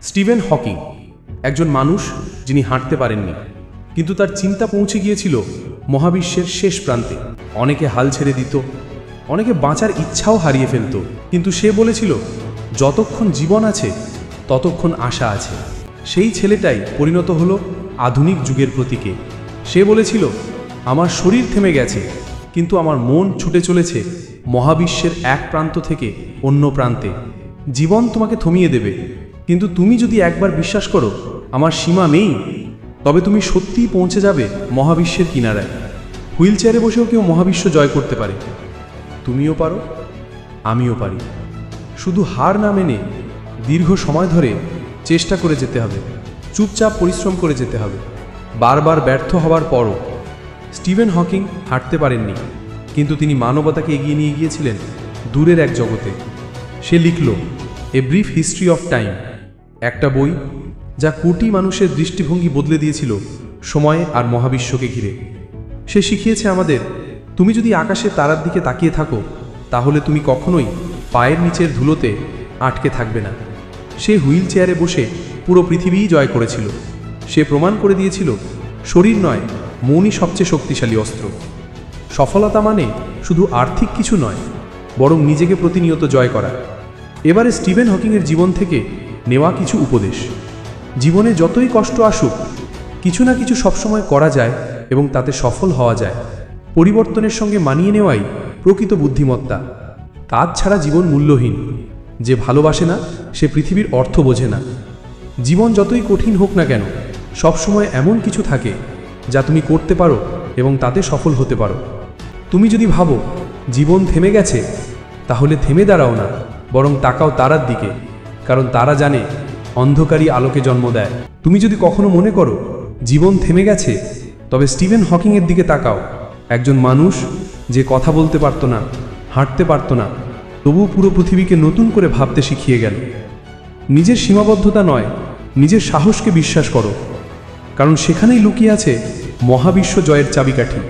Steven Hawking একজন মানুষ যিনি হাঁটতে পারেননি, কিন্তু তার চিন্তা পৌঁছে গিয়েছিল মহাবিশ্বের শেষ প্রান্তে। অনেকে হাল ছেড়ে দিত, অনেকে বাঁচার ইচ্ছাও হারিয়ে ফেলত, কিন্তু সে বলেছিল যতক্ষণ জীবন আছে ততক্ষণ আশা আছে। সেই ছেলেটাই পরিণত হলো আধুনিক যুগের প্রতীকে। সে বলেছিল আমার শরীর থেমে গেছে, কিন্তু আমার মন ছুটে চলেছে মহাবিশ্বের এক প্রান্ত থেকে অন্য প্রান্তে। জীবন তোমাকে থামিয়ে দেবে, কিন্তু তুমি যদি একবার বিশ্বাস করো আমার সীমা নেই, তবে তুমি সত্যিই পৌঁছে যাবে মহাবিশ্বের কিনারায়। হুইল চেয়ারে বসেও কেউ মহাবিশ্ব জয় করতে পারে। তুমিও পারো, আমিও পারি। শুধু হার না মেনে দীর্ঘ সময় ধরে চেষ্টা করে যেতে হবে, চুপচাপ পরিশ্রম করে যেতে হবে। বারবার ব্যর্থ হওয়ার পরও স্টিভেন হকিং হাঁটতে পারেননি, কিন্তু তিনি মানবতাকে এগিয়ে নিয়ে গিয়েছিলেন দূরের এক জগতে। সে লিখল a brief history of time, একটা বই যা কোটি মানুষের দৃষ্টিভঙ্গি বদলে দিয়েছিল সময় আর মহাবিশ্বকে ঘিরে। সে শিখিয়েছে আমাদের, তুমি যদি আকাশে তারার দিকে তাকিয়ে থাকো তাহলে তুমি কখনোই পায়ের নিচের ধুলোতে আটকে থাকবে না। সে হুইল চেয়ারে বসে পুরো পৃথিবীই জয় করেছিল। সে প্রমাণ করে দিয়েছিল শরীর নয়, মনই সবচেয়ে শক্তিশালী অস্ত্র। সফলতা মানে শুধু আর্থিক কিছু নয়, বরং নিজেকে প্রতিনিয়ত জয় করা। এবারে স্টিভেন হকিংয়ের জীবন থেকে নেওয়া কিছু উপদেশ। জীবনে যতই কষ্ট আসুক, কিছু না কিছু সবসময় করা যায় এবং তাতে সফল হওয়া যায়। পরিবর্তনের সঙ্গে মানিয়ে নেওয়াই প্রকৃত বুদ্ধিমত্তা। কাজ ছাড়া জীবন মূল্যহীন। যে ভালোবাসে না সে পৃথিবীর অর্থ বোঝে না। জীবন যতই কঠিন হোক না কেন, সবসময় এমন কিছু থাকে যা তুমি করতে পারো এবং তাতে সফল হতে পারো। তুমি যদি ভাবো জীবন থেমে গেছে, তাহলে থেমে দাঁড়াও না, বরং তাকাও তারার দিকে, কারণ তারা জানে অন্ধকারই আলোকে জন্ম দেয়। তুমি যদি কখনো মনে করো জীবন থেমে গেছে, তবে স্টিভেন হকিংয়ের দিকে তাকাও, একজন মানুষ যে কথা বলতে পারতো না, হাঁটতে পারতো না, তবুও পুরো পৃথিবীকে নতুন করে ভাবতে শিখিয়ে গেল। নিজের সীমাবদ্ধতা নয়, নিজের সাহসকে বিশ্বাস করো, কারণ সেখানেই লুকিয়ে আছে মহাবিশ্ব জয়ের চাবিকাঠি।